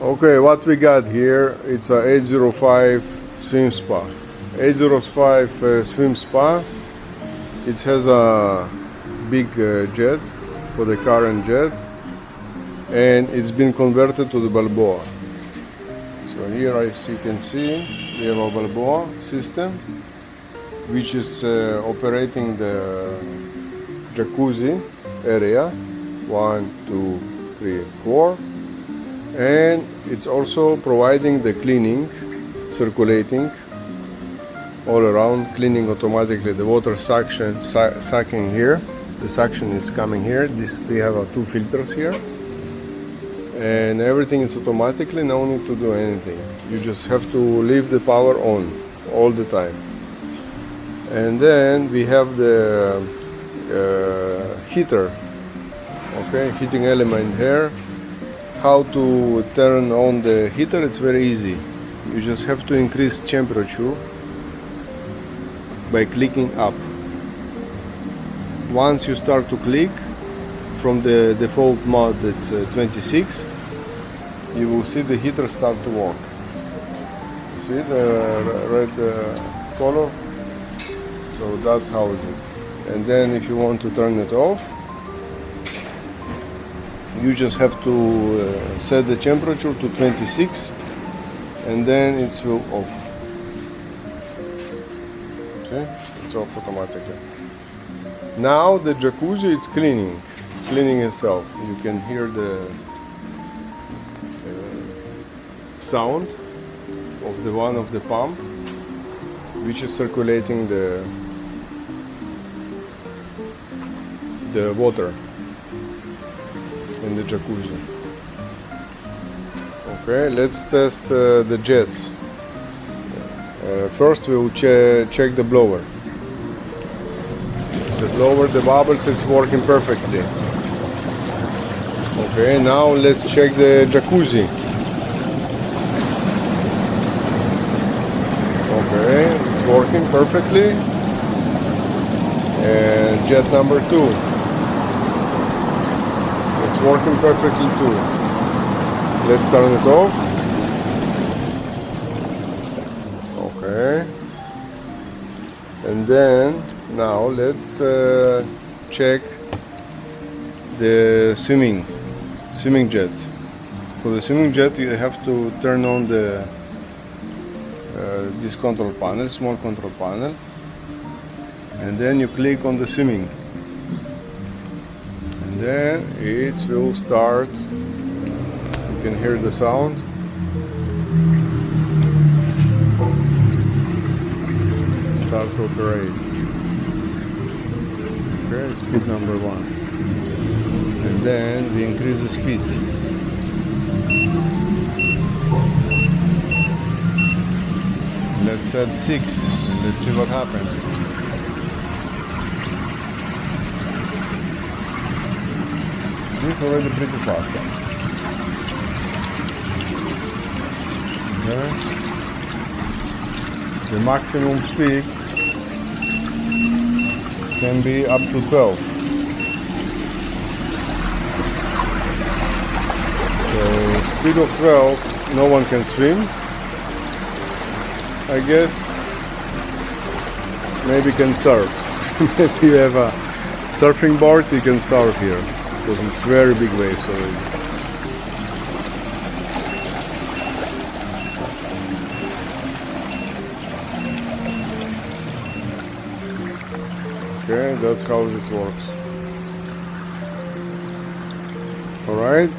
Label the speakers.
Speaker 1: Okay, what we got here, it's a 805 Swimspa. 805 Swimspa. It has a big jet for the car and jet, and it's been converted to the Balboa. So here, as you can see, we have a Balboa system, which is operating the jacuzzi area 1, 2, 3, 4, and it's also providing the cleaning, circulating all around, cleaning automatically the water sucking here. The suction is coming here. We have 2 filters here, and everything is automatically. No need to do anything. You just have to leave the power on all the time. And then we have the heater. Okay, heating element here. How to turn on the heater? It's very easy. You just have to increase temperature by clicking up. Once you start to click from the default mode, it's 26, you will see the heater start to work. See the red color? So that's how it is. And then if you want to turn it off, you just have to set the temperature to 26, and then it will off. Okay, it's off automatically. Now the jacuzzi is cleaning itself. You can hear the sound of the pump, which is circulating the water in the jacuzzi. Okay, let's test the jets. First we will check the blower. The blower, the bubbles, is working perfectly. Okay, now let's check the jacuzzi. Okay, it's working perfectly. And jet number 2. It's working perfectly too. Let's turn it off. Okay. And then now let's check the swimming jet. For the swimming jet, you have to turn on the this control panel, small control panel, and then you click on the swimming. Then it will start. You can hear the sound. Start to operate. Okay, speed number 1. And then we increase the speed. Let's set 6 and let's see what happens. It's already pretty fast. Okay. The maximum speed can be up to 12. So speed of 12, no one can swim. I guess maybe can surf. If you have a surfing board, you can surf here, because it's very big waves already. Okay, that's how it works. Alright.